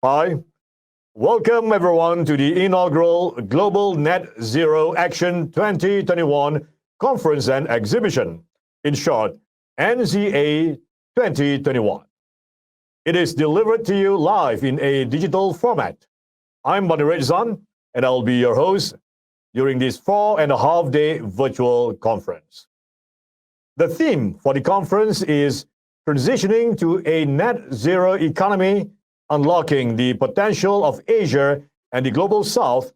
Hi, welcome everyone to the inaugural Global Net Zero Action 2021 Conference and Exhibition, in short, NZA 2021. It is delivered to you live in a digital format. I'm Bani Redzan, and I'll be your host during this 4.5-day virtual conference. The theme for the conference is Transitioning to a Net Zero Economy, Unlocking the Potential of Asia and the Global South,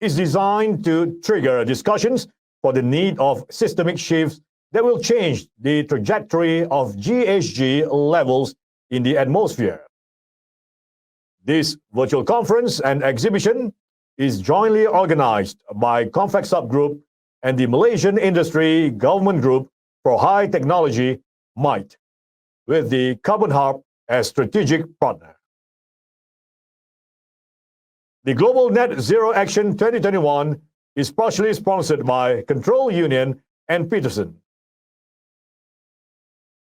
is designed to trigger discussions for the need of systemic shifts that will change the trajectory of GHG levels in the atmosphere. This virtual conference and exhibition is jointly organized by Confex Group and the Malaysian Industry Government Group for High Technology, MITE, with the Carbon Hub as strategic partner. The Global Net Zero Action 2021 is partially sponsored by Control Union and Peterson.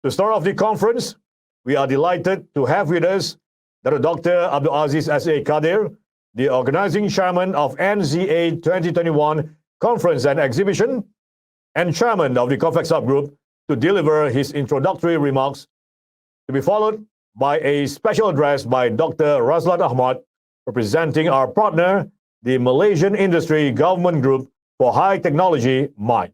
To start off the conference, we are delighted to have with us Dr. Abdul Aziz S.A. Kadir, the organizing chairman of NZA 2021 Conference and Exhibition, and chairman of the Confex Group, to deliver his introductory remarks, to be followed by a special address by Dr. Razlan Ahmad, representing our partner, the Malaysian Industry Government Group for High Technology, MITE.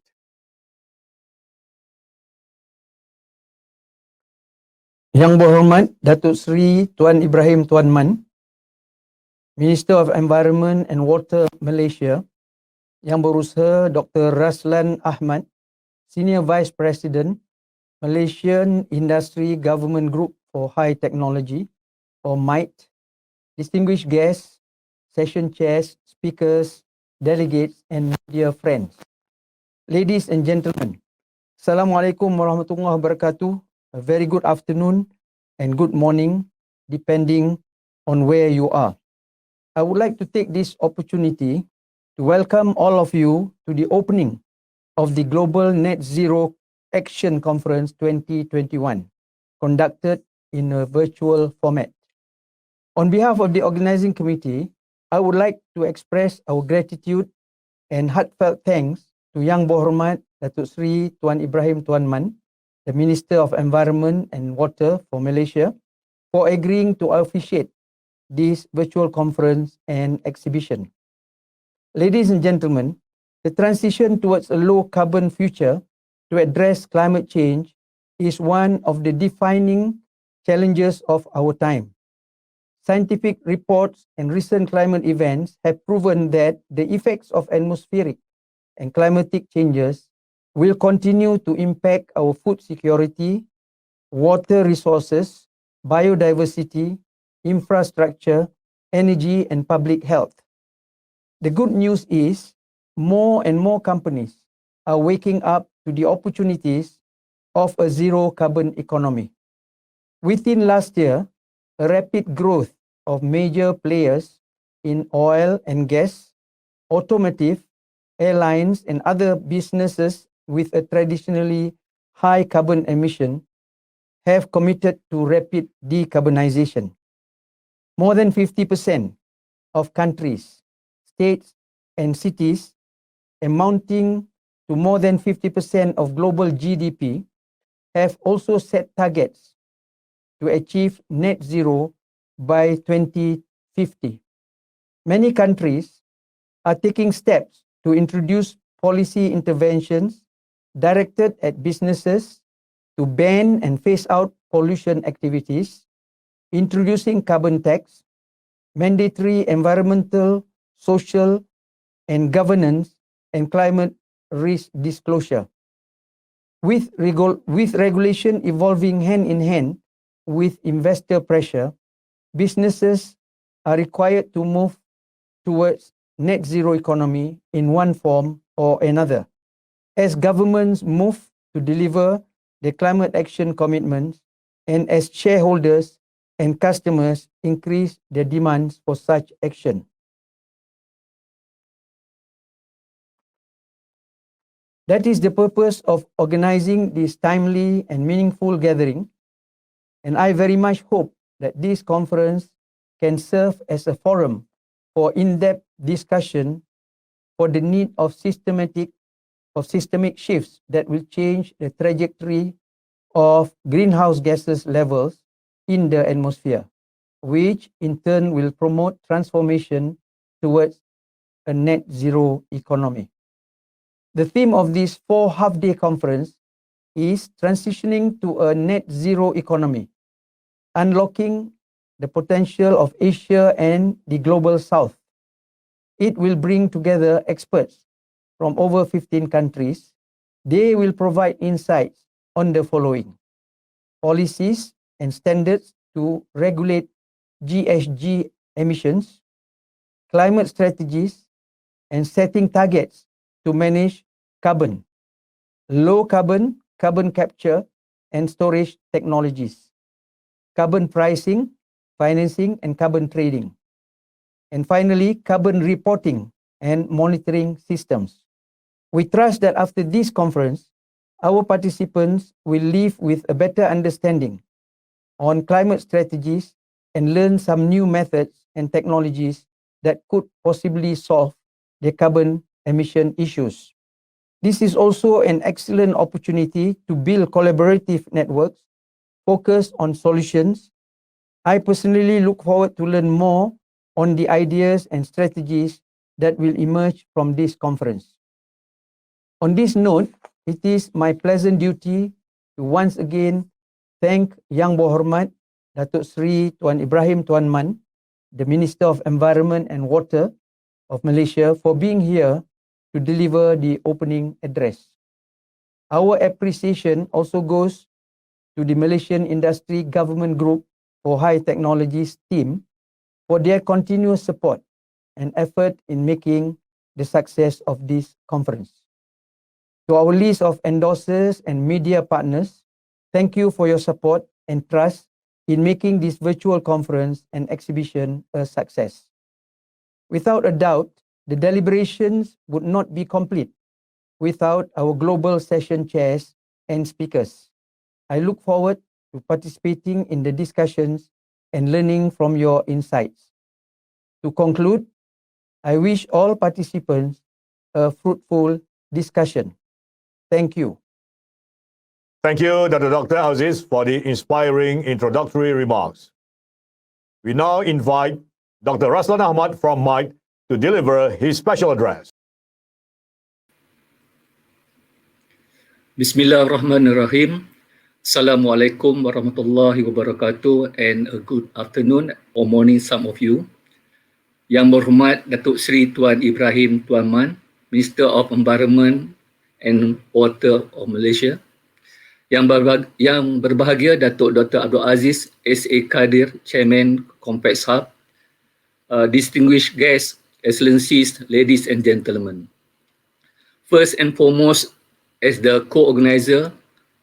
Yang Berhormat Datuk Seri Tuan Ibrahim Tuan Man, Minister of Environment and Water Malaysia, Yang Berusaha Dr. Razlan Ahmad, Senior Vice President, Malaysian Industry Government Group for High Technology, or MITE, distinguished guests, session chairs, speakers, delegates, and media friends. Ladies and gentlemen, Assalamualaikum warahmatullahi wabarakatuh. A very good afternoon and good morning, depending on where you are. I would like to take this opportunity to welcome all of you to the opening of the Global Net Zero Action Conference 2021, conducted in a virtual format. On behalf of the organizing committee, I would like to express our gratitude and heartfelt thanks to Yang Berhormat Datuk Seri Tuan Ibrahim Tuan Man, the Minister of Environment and Water for Malaysia, for agreeing to officiate this virtual conference and exhibition. Ladies and gentlemen, the transition towards a low-carbon future to address climate change is one of the defining challenges of our time. Scientific reports and recent climate events have proven that the effects of atmospheric and climatic changes will continue to impact our food security, water resources, biodiversity, infrastructure, energy, and public health. The good news is more and more companies are waking up to the opportunities of a zero-carbon economy. Within last year, a rapid growth of major players in oil and gas, automotive, airlines, and other businesses with a traditionally high carbon emission have committed to rapid decarbonization. More than 50% of countries, states, and cities, amounting to more than 50% of global GDP, have also set targets to achieve net zero by 2050. Many countries are taking steps to introduce policy interventions directed at businesses to ban and phase out pollution activities, introducing carbon tax, mandatory environmental, social, and governance, and climate risk disclosure. With regulation evolving hand in hand with investor pressure, businesses are required to move towards net zero economy in one form or another. As governments move to deliver their climate action commitments, and as shareholders and customers increase their demands for such action. That is the purpose of organizing this timely and meaningful gathering, and I very much hope that this conference can serve as a forum for in-depth discussion for the need of systemic shifts that will change the trajectory of greenhouse gases levels in the atmosphere, which in turn will promote transformation towards a net zero economy. The theme of this 4 half-day conference is transitioning to a net zero economy, unlocking the potential of Asia and the global south. It will bring together experts from over 15 countries. They will provide insights on the following: policies and standards to regulate GHG emissions, climate strategies, and setting targets to manage carbon, low carbon, carbon capture and storage technologies, carbon pricing, financing, and carbon trading. And finally, carbon reporting and monitoring systems. We trust that after this conference, our participants will leave with a better understanding on climate strategies and learn some new methods and technologies that could possibly solve the carbon emission issues. This is also an excellent opportunity to build collaborative networks focused on solutions. I personally look forward to learn more on the ideas and strategies that will emerge from this conference. On this note, it is my pleasant duty to once again thank Yang Berhormat Datuk Seri Tuan Ibrahim Tuan Man, the Minister of Environment and Water of Malaysia, for being here to deliver the opening address. Our appreciation also goes to the Malaysian Industry Government Group for High Technologies team for their continuous support and effort in making the success of this conference. To our list of endorsers and media partners, thank you for your support and trust in making this virtual conference and exhibition a success. Without a doubt, the deliberations would not be complete without our global session chairs and speakers. I look forward to participating in the discussions and learning from your insights. To conclude, I wish all participants a fruitful discussion. Thank you. Thank you, Dr. Aziz, for the inspiring introductory remarks. We now invite Dr. Raslan Ahmad from MITE to deliver his special address. Bismillahirrahmanirrahim. Assalamualaikum warahmatullahi wabarakatuh, and a good afternoon or morning some of you. Yang Berhormat Datuk Seri Tuan Ibrahim Tuan Man, Minister of Environment and Water of Malaysia. Yang berbahagia Datuk Dr. Abdul Aziz S.A. Kadir, Chairman Complex Hub. Distinguished guests, Excellencies, ladies and gentlemen. First and foremost, as the co-organizer,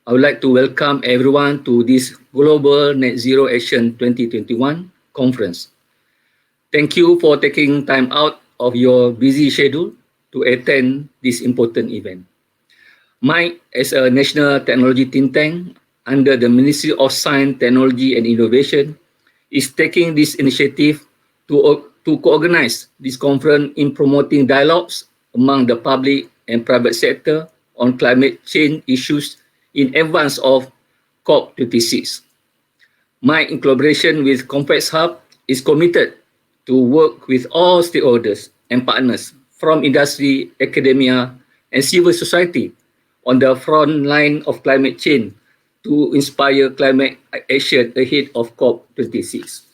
I would like to welcome everyone to this Global Net Zero Action 2021 conference. Thank you for taking time out of your busy schedule to attend this important event. MITE, as a national technology think tank under the Ministry of Science, Technology and Innovation, is taking this initiative to co-organize this conference in promoting dialogues among the public and private sector on climate change issues in advance of COP26. MITE, in collaboration with Complex Hub, is committed to work with all stakeholders and partners from industry, academia, and civil society on the front line of climate change to inspire climate action ahead of COP26.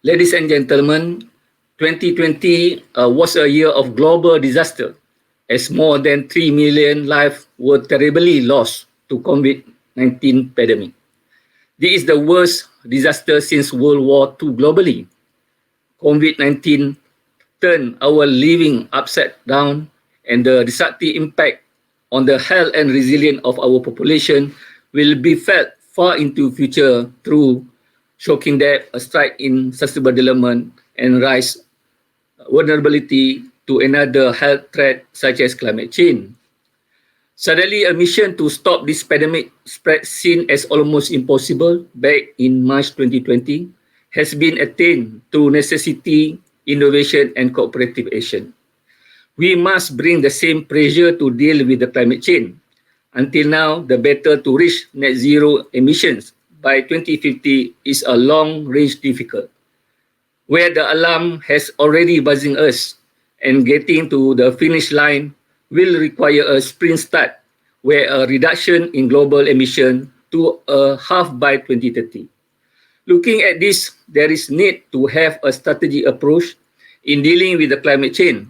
Ladies and gentlemen, 2020 was a year of global disaster as more than 3 million lives were terribly lost to COVID-19 pandemic. This is the worst disaster since World War II globally. COVID-19 turned our living upside down, and the destructive impact on the health and resilience of our population will be felt far into future through shocking death, a strike in sustainable development, and rise vulnerability to another health threat such as climate change. Suddenly, a mission to stop this pandemic spread seen as almost impossible back in March 2020 has been attained through necessity, innovation, and cooperative action. We must bring the same pressure to deal with the climate change. Until now, the battle to reach net zero emissions by 2050 is a long-range difficult, where the alarm has already buzzing us, and getting to the finish line will require a sprint start, where a reduction in global emission to a half by 2030. Looking at this, there is need to have a strategic approach in dealing with the climate change,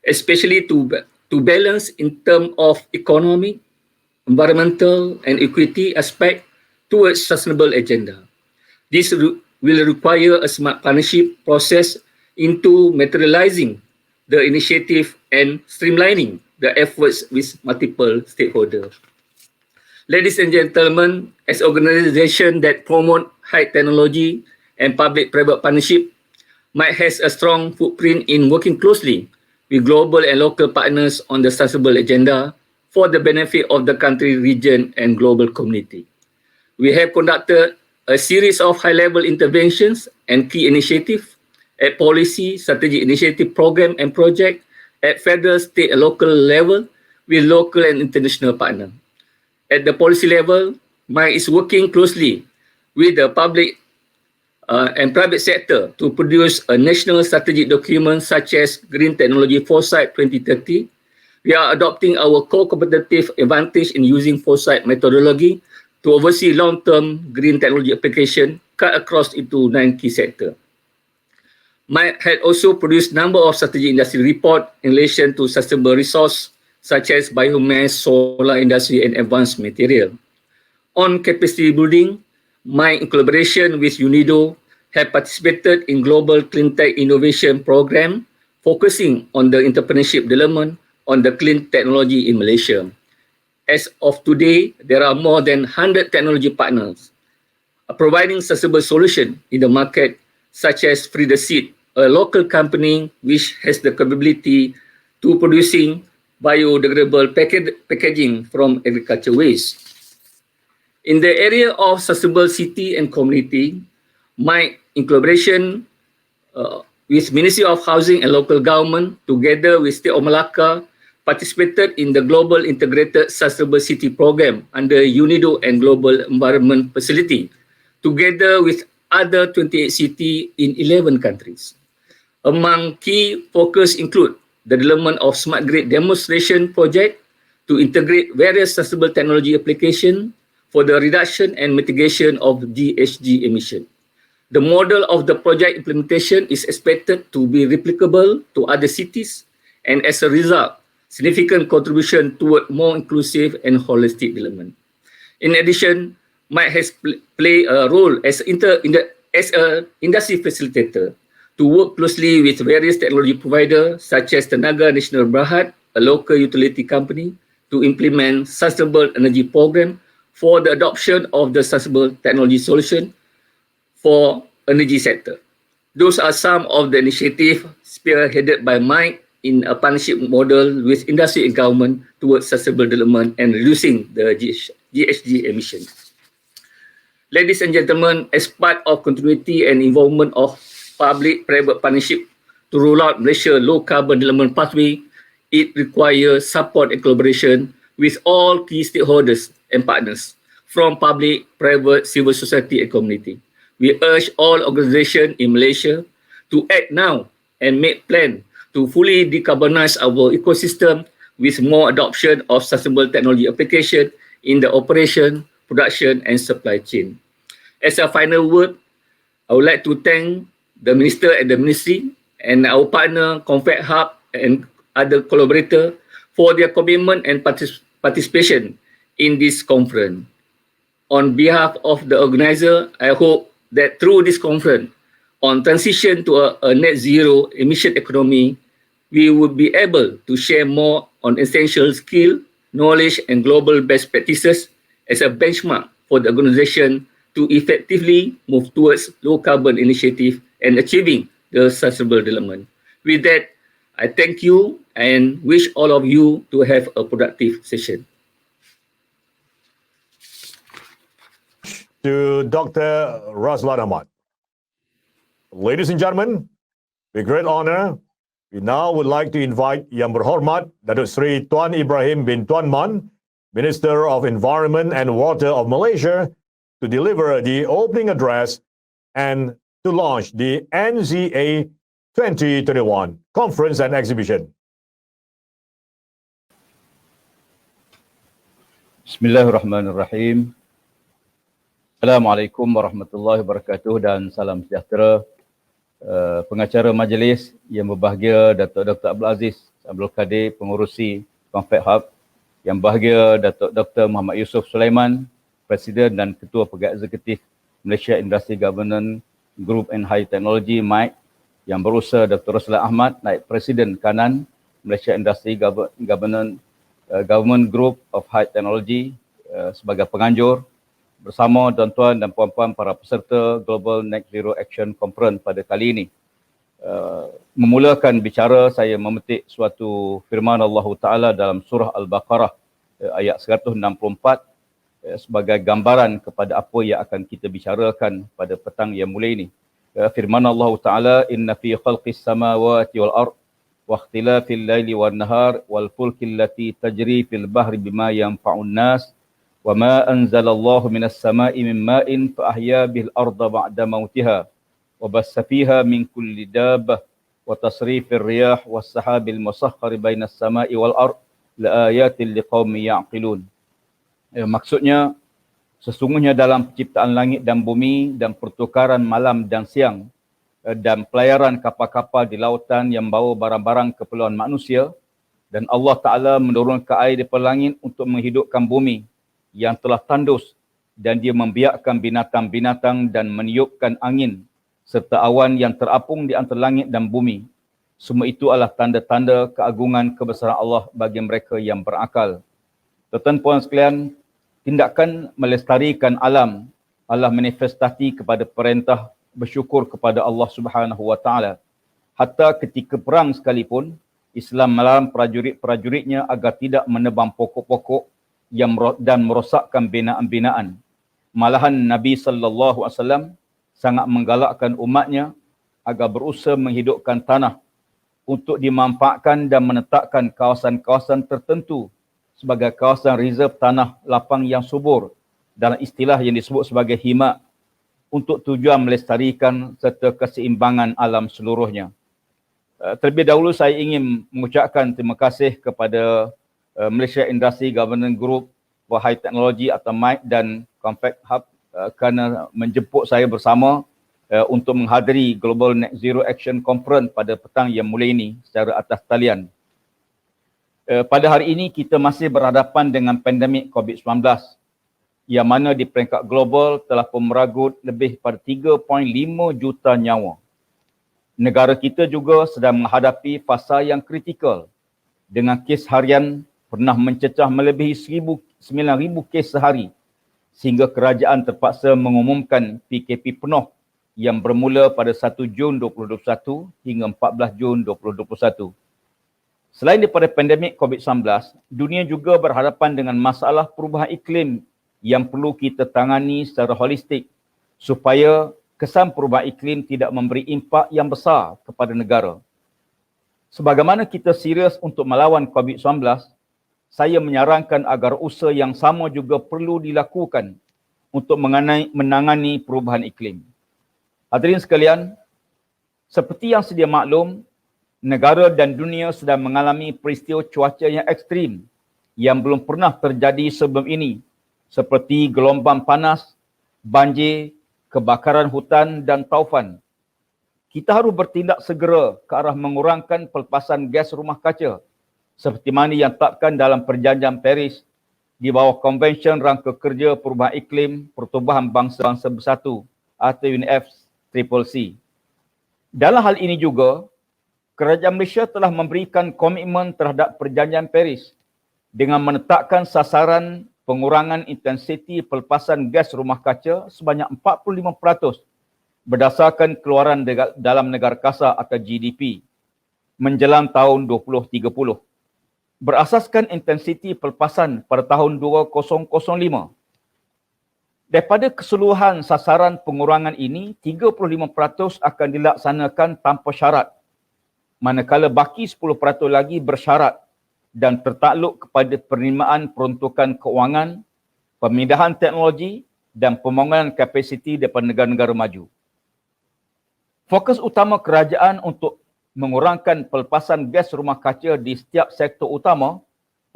especially to balance in terms of economic, environmental, and equity aspect towards sustainable agenda. This will require a smart partnership process into materializing the initiative and streamlining the efforts with multiple stakeholders. Ladies and gentlemen, as organization that promote high technology and public-private partnership, MITE has a strong footprint in working closely with global and local partners on the sustainable agenda for the benefit of the country, region, and global community. We have conducted a series of high-level interventions and key initiatives at policy, strategic initiative program and project at federal, state, and local level with local and international partners. At the policy level, MITE is working closely with the public and private sector to produce a national strategic document such as Green Technology Foresight 2030. We are adopting our core competitive advantage in using foresight methodology to oversee long-term green technology application cut across into 9 key sectors. MITE had also produced a number of strategic industry reports in relation to sustainable resource such as biomass, solar industry, and advanced material. On capacity building, MITE in collaboration with UNIDO have participated in Global Clean Tech Innovation Program, focusing on the entrepreneurship development on the clean technology in Malaysia. As of today, there are more than 100 technology partners providing sustainable solutions in the market, such as Freedaseed, a local company which has the capability to producing biodegradable packaging from agriculture waste. In the area of sustainable city and community, MITE, in collaboration with Ministry of Housing and Local Government, together with State of Malacca, participated in the Global Integrated Sustainable City Program under UNIDO and Global Environment Facility, together with other 28 cities in 11 countries. Among key focus include the development of smart grid demonstration project to integrate various sustainable technology applications for the reduction and mitigation of GHG emission. The model of the project implementation is expected to be replicable to other cities, and as a result, significant contribution toward more inclusive and holistic development. In addition, MITE has played a role as an industry facilitator to work closely with various technology providers such as Tenaga Nasional Berhad, a local utility company, to implement sustainable energy program for the adoption of the sustainable technology solution for energy sector. Those are some of the initiatives spearheaded by MITE in a partnership model with industry and government towards sustainable development and reducing the GHG emissions. Ladies and gentlemen, as part of continuity and involvement of public-private partnership to roll out Malaysia low-carbon development pathway, it requires support and collaboration with all key stakeholders and partners from public, private, civil society, and community. We urge all organizations in Malaysia to act now and make plans to fully decarbonize our ecosystem with more adoption of sustainable technology application in the operation, production, and supply chain. As a final word, I would like to thank the Minister and the Ministry and our partner, Confed Hub, and other collaborators for their commitment and participation in this conference. On behalf of the organizer, I hope that through this conference on transition to a net zero emission economy, we would be able to share more on essential skill, knowledge, and global best practices as a benchmark for the organization to effectively move towards low carbon initiative and achieving the sustainable development. With that, I thank you and wish all of you to have a productive session. To Dr. Razlan Ahmad. Ladies and gentlemen, with great honor, we now would like to invite Yang Berhormat Datuk Seri Tuan Ibrahim bin Tuan Man, Minister of Environment and Water of Malaysia, to deliver the opening address and to launch the NZA 2021 Conference and Exhibition. Bismillahirrahmanirrahim. Assalamualaikum warahmatullahi wabarakatuh dan salam sejahtera. Pengacara majlis yang berbahagia Datuk Dr. Abdul Aziz Abdul Kadir, pengurusi Confed Hub, yang bahagia Datuk Dr. Muhammad Yusof Sulaiman, Presiden dan Ketua Pegawai Eksekutif Malaysia Industry Governance Group and High Technology MIGT, yang berusaha Dr. Roslan Ahmad, Naib Presiden Kanan Malaysia Industry Governance Government Group of High Technology sebagai penganjur, bersama tuan-tuan dan puan-puan para peserta Global Net Zero Action Conference pada kali ini. Memulakan bicara, saya memetik suatu firman Allah Ta'ala dalam surah Al-Baqarah ayat 164 sebagai gambaran kepada apa yang akan kita bicarakan pada petang yang mulia ini. Firman Allah Ta'ala, inna fi khalqis samawati wal ard wa ikhtilafil laili wan nahar wal fulki allati tajri fil bahri bima yanfa'un nas wa ma anzalallahu minas sama'i min ma'in fa ahya bil arda ba'da mautiha wa bassa fiha min kulli dabbah wa tasrifir riyah was sahabil musakhkhari bainas sama'i wal ard la ayatin liqaumin ya'qilun. Maksudnya, sesungguhnya dalam penciptaan langit dan bumi dan pertukaran malam dan siang dan pelayaran kapal-kapal di lautan yang bawa barang-barang keperluan manusia, dan Allah Ta'ala menurunkan air di langit untuk menghidupkan bumi yang telah tandus, dan dia membiarkan binatang-binatang dan meniupkan angin serta awan yang terapung di antara langit dan bumi. Semua itu adalah tanda-tanda keagungan kebesaran Allah bagi mereka yang berakal. Tuan-tuan puan sekalian, tindakan melestarikan alam adalah manifestasi kepada perintah bersyukur kepada Allah Subhanahu wa Ta'ala. Hatta ketika perang sekalipun, Islam melarang prajurit-prajuritnya agar tidak menebang pokok-pokok dan merosakkan binaan-binaan. Malahan Nabi SAW sangat menggalakkan umatnya agar berusaha menghidupkan tanah untuk dimanfaatkan dan menetapkan kawasan-kawasan tertentu sebagai kawasan reserve tanah lapang yang subur, dalam istilah yang disebut sebagai hima, untuk tujuan melestarikan serta keseimbangan alam seluruhnya. Terlebih dahulu saya ingin mengucapkan terima kasih kepada Malaysia Industry Governance Group for High Technology atau MIGT dan Confed Hub kerana menjemput saya bersama untuk menghadiri Global Net Zero Action Conference pada petang yang mulia ini secara atas talian. Pada hari ini kita masih berhadapan dengan pandemik COVID-19 yang mana di peringkat global telah pun merenggut lebih pada 3.5 juta nyawa. Negara kita juga sedang menghadapi fasa yang kritikal dengan kes harian pernah mencecah melebihi 9,000 kes sehari, sehingga kerajaan terpaksa mengumumkan PKP penuh yang bermula pada 1 Jun 2021 hingga 14 Jun 2021. Selain daripada pandemik COVID-19, dunia juga berhadapan dengan masalah perubahan iklim yang perlu kita tangani secara holistik supaya kesan perubahan iklim tidak memberi impak yang besar kepada negara. Sebagaimana kita serius untuk melawan COVID-19, saya menyarankan agar usaha yang sama juga perlu dilakukan untuk menangani perubahan iklim. Hadirin sekalian, seperti yang sedia maklum, negara dan dunia sedang mengalami peristiwa cuaca yang ekstrim yang belum pernah terjadi sebelum ini, seperti gelombang panas, banjir, kebakaran hutan dan taufan. Kita harus bertindak segera ke arah mengurangkan pelepasan gas rumah kaca seperti mana yang ditetapkan dalam Perjanjian Paris di bawah Konvensyen Rangka Kerja Perubahan Iklim Pertubuhan Bangsa-Bangsa Bersatu atau UNFCCC. Dalam hal ini juga, Kerajaan Malaysia telah memberikan komitmen terhadap Perjanjian Paris dengan menetapkan sasaran pengurangan intensiti pelepasan gas rumah kaca sebanyak 45% berdasarkan keluaran dalam negara kasar atau GDP menjelang tahun 2030. Berasaskan intensiti pelepasan pada tahun 2005. Daripada keseluruhan sasaran pengurangan ini, 35% akan dilaksanakan tanpa syarat, manakala baki 10% lagi bersyarat dan tertakluk kepada penerimaan peruntukan keuangan, pemindahan teknologi dan pembangunan kapasiti daripada negara-negara maju. Fokus utama kerajaan untuk mengurangkan pelepasan gas rumah kaca di setiap sektor utama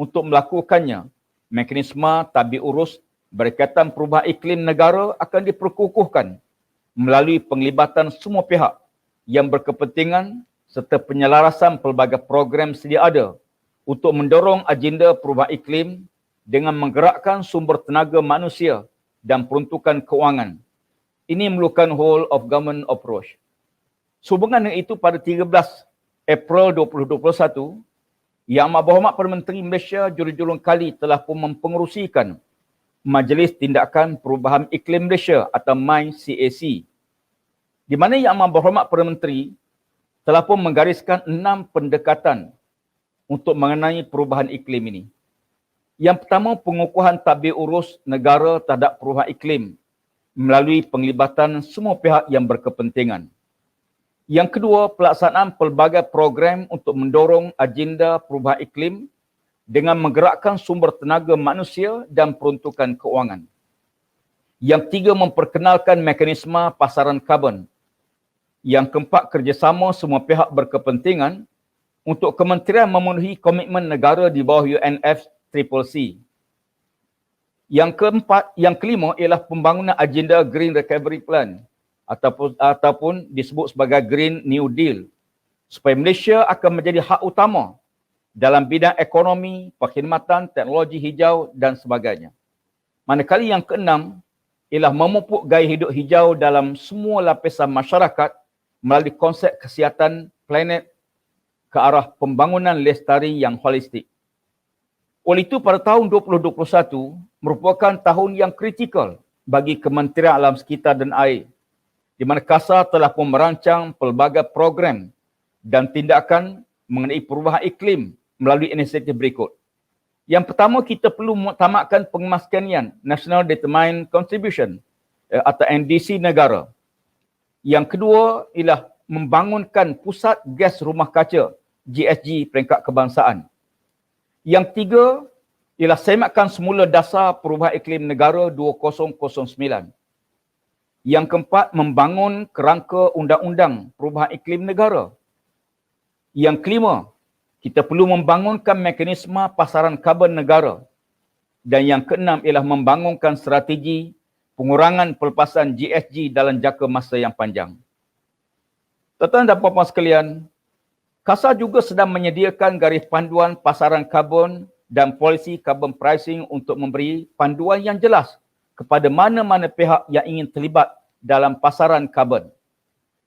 untuk melakukannya, mekanisme tadbir urus berkaitan perubahan iklim negara akan diperkukuhkan melalui penglibatan semua pihak yang berkepentingan serta penyelarasan pelbagai program sedia ada untuk mendorong agenda perubahan iklim dengan menggerakkan sumber tenaga manusia dan peruntukan keuangan. Ini memerlukan whole of government approach. Sehubungan dengan itu, pada 13 April 2021, Yang Amat Berhormat Perdana Menteri Malaysia juru-jurung kali telah pun mempengerusikan Majlis Tindakan Perubahan Iklim Malaysia atau MICAC, di mana Yang Amat Berhormat Perdana Menteri telah pun menggariskan 6 pendekatan untuk mengenai perubahan iklim ini. Yang pertama, pengukuhan tadbir urus negara terhadap perubahan iklim melalui penglibatan semua pihak yang berkepentingan. Yang kedua, pelaksanaan pelbagai program untuk mendorong agenda perubahan iklim dengan menggerakkan sumber tenaga manusia dan peruntukan keuangan. Yang tiga, memperkenalkan mekanisme pasaran karbon. Yang keempat, kerjasama semua pihak berkepentingan untuk kementerian memenuhi komitmen negara di bawah UNFCCC. Yang kelima ialah pembangunan agenda Green Recovery Plan ataupun disebut sebagai Green New Deal, supaya Malaysia akan menjadi hak utama dalam bidang ekonomi, perkhidmatan, teknologi hijau dan sebagainya. Manakala yang keenam ialah memupuk gaya hidup hijau dalam semua lapisan masyarakat melalui konsep kesihatan planet ke arah pembangunan lestari yang holistik. Oleh itu, pada tahun 2021 merupakan tahun yang kritikal bagi Kementerian Alam Sekitar dan Air, di mana KASA telah pun merancang pelbagai program dan tindakan mengenai perubahan iklim melalui inisiatif berikut. Yang pertama, kita perlu mengutamakan pengemaskanian National Determined Contribution atau NDC negara. Yang kedua ialah membangunkan pusat gas rumah kaca GSG peringkat kebangsaan. Yang tiga ialah semakkan semula dasar perubahan iklim negara 2009. Yang keempat, membangun kerangka undang-undang perubahan iklim negara. Yang kelima, kita perlu membangunkan mekanisme pasaran karbon negara. Dan yang keenam ialah membangunkan strategi pengurangan pelepasan GSG dalam jangka masa yang panjang. Tuan-tuan dan puan-puan sekalian, KASA juga sedang menyediakan garis panduan pasaran karbon dan polisi carbon pricing untuk memberi panduan yang jelas kepada mana-mana pihak yang ingin terlibat dalam pasaran karbon.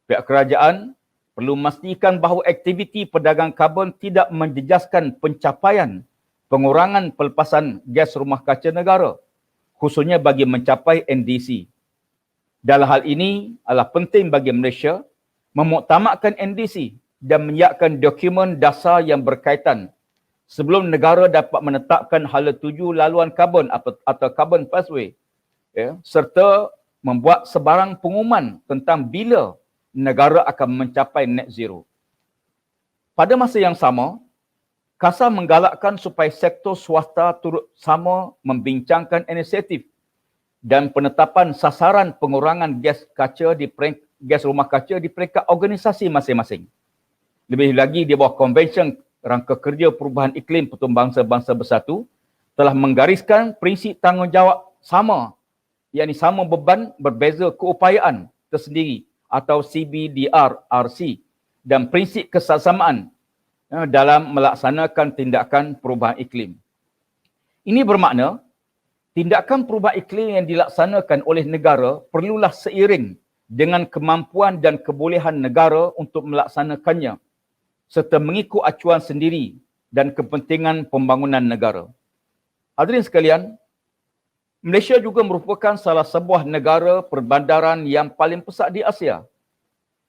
Pihak kerajaan perlu memastikan bahawa aktiviti perdagangan karbon tidak menjejaskan pencapaian pengurangan pelepasan gas rumah kaca negara, khususnya bagi mencapai NDC. Dalam hal ini adalah penting bagi Malaysia memuktamadkan NDC dan menyiapkan dokumen dasar yang berkaitan sebelum negara dapat menetapkan hala tuju laluan karbon atau carbon pathway, serta membuat sebarang pengumuman tentang bila negara akan mencapai net zero. Pada masa yang sama, KASA menggalakkan supaya sektor swasta turut sama membincangkan inisiatif dan penetapan sasaran pengurangan gas rumah kaca di peringkat organisasi masing-masing. Lebih lagi, di bawah Konvensyen Rangka Kerja Perubahan Iklim Pertubuhan Bangsa-Bangsa Bersatu telah menggariskan prinsip tanggungjawab sama, yakni sama beban berbeza keupayaan tersendiri atau CBDR-RC dan prinsip kesamaan dalam melaksanakan tindakan perubahan iklim. Ini bermakna tindakan perubahan iklim yang dilaksanakan oleh negara perlulah seiring dengan kemampuan dan kebolehan negara untuk melaksanakannya serta mengikut acuan sendiri dan kepentingan pembangunan negara. Hadirin sekalian, Malaysia juga merupakan salah sebuah negara perbandaran yang paling pesat di Asia.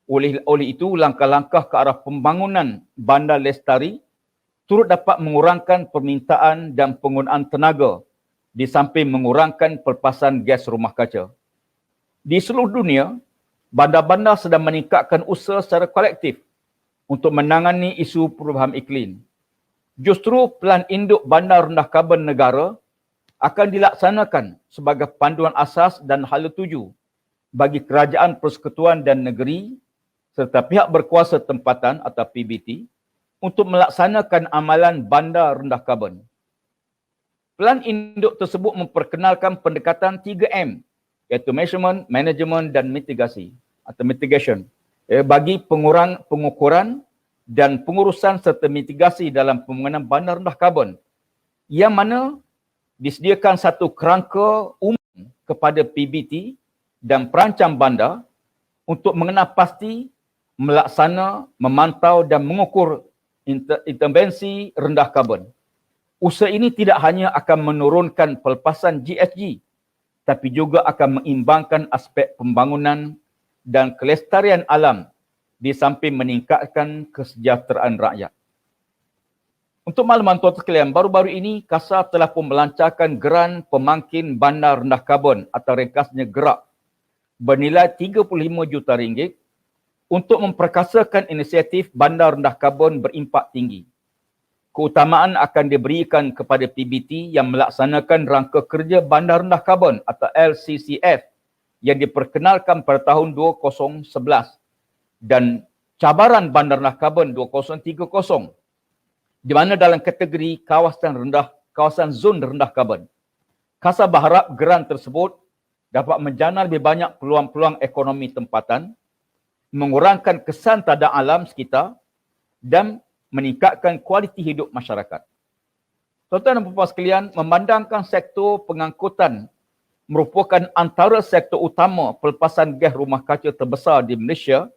Oleh itu, langkah-langkah ke arah pembangunan bandar lestari turut dapat mengurangkan permintaan dan penggunaan tenaga di samping mengurangkan pelepasan gas rumah kaca. Di seluruh dunia, bandar-bandar sedang meningkatkan usaha secara kolektif untuk menangani isu perubahan iklim. Justru Pelan Induk Bandar Rendah Karbon Negara akan dilaksanakan sebagai panduan asas dan hala tuju bagi kerajaan persekutuan dan negeri serta pihak berkuasa tempatan atau PBT untuk melaksanakan amalan bandar rendah karbon. Pelan induk tersebut memperkenalkan pendekatan 3M, iaitu measurement, management dan mitigasi atau mitigation, bagi pengukuran dan pengurusan serta mitigasi dalam pembangunan bandar rendah karbon, yang mana disediakan satu kerangka umum kepada PBT dan perancang bandar untuk mengenal pasti, melaksana, memantau dan mengukur intervensi rendah karbon. Usaha ini tidak hanya akan menurunkan pelepasan GHG, tapi juga akan mengimbangkan aspek pembangunan dan kelestarian alam di samping meningkatkan kesejahteraan rakyat. Untuk makluman tuan-tuan sekalian, baru-baru ini KASA telah pun melancarkan Geran Pemangkin Bandar Rendah Karbon atau ringkasnya GERAK bernilai RM35 juta untuk memperkasakan inisiatif bandar rendah karbon berimpak tinggi. Keutamaan akan diberikan kepada PBT yang melaksanakan rangka kerja bandar rendah karbon atau LCCF yang diperkenalkan pada tahun 2011 dan cabaran bandar rendah karbon 2030 di mana dalam kategori kawasan zon rendah karbon. KASA berharap geran tersebut dapat menjana lebih banyak peluang-peluang ekonomi tempatan, mengurangkan kesan terhadap alam sekitar dan meningkatkan kualiti hidup masyarakat. Tuan-tuan dan puan-puan sekalian, memandangkan sektor pengangkutan merupakan antara sektor utama pelepasan gas rumah kaca terbesar di Malaysia,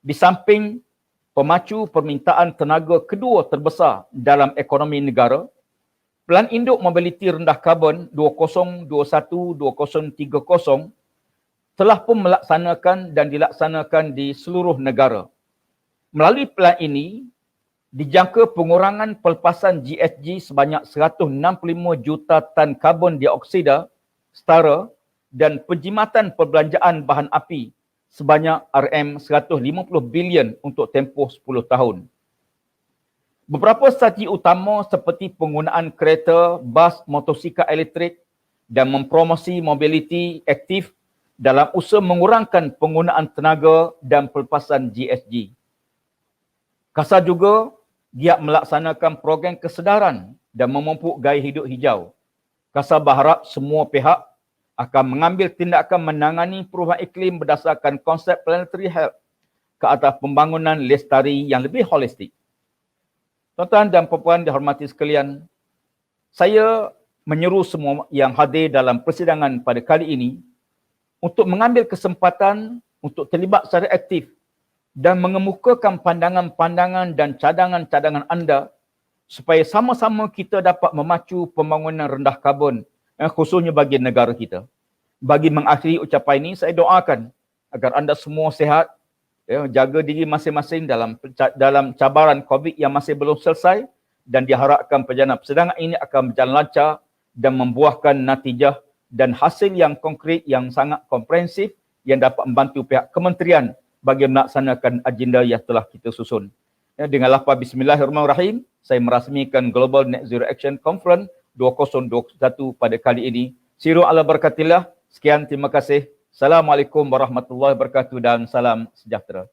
di samping pemacu permintaan tenaga kedua terbesar dalam ekonomi negara, Pelan Induk Mobiliti Rendah Karbon 2021-2030 telah pun melaksanakan dan dilaksanakan di seluruh negara. Melalui pelan ini, dijangka pengurangan pelepasan GHG sebanyak 165 juta tan karbon dioksida setara dan penjimatan perbelanjaan bahan api sebanyak RM150 bilion untuk tempoh 10 tahun. Beberapa strategi utama seperti penggunaan kereta, bas, motosikal elektrik dan mempromosi mobiliti aktif dalam usaha mengurangkan penggunaan tenaga dan pelepasan GHG. KASA juga giat melaksanakan program kesedaran dan memupuk gaya hidup hijau. KASA berharap semua pihak akan mengambil tindakan menangani perubahan iklim berdasarkan konsep planetary health ke atas pembangunan lestari yang lebih holistik. Tuan-tuan dan puan-puan dihormati sekalian, saya menyeru semua yang hadir dalam persidangan pada kali ini untuk mengambil kesempatan untuk terlibat secara aktif dan mengemukakan pandangan-pandangan dan cadangan-cadangan anda supaya sama-sama kita dapat memacu pembangunan rendah karbon khususnya bagi negara kita. Bagi mengakhiri ucapan ini, saya doakan agar anda semua sihat, jaga diri masing-masing dalam cabaran COVID yang masih belum selesai dan diharapkan perjalanan persidangan ini akan berjalan lancar dan membuahkan natijah dan hasil yang konkret yang sangat komprehensif yang dapat membantu pihak kementerian bagi melaksanakan agenda yang telah kita susun. Dengan lafaz Bismillahirrahmanirrahim, saya merasmikan Global Net Zero Action Conference 2021 pada kali ini. Siru ala barakatillah. Sekian, terima kasih. Assalamualaikum warahmatullahi wabarakatuh dan salam sejahtera.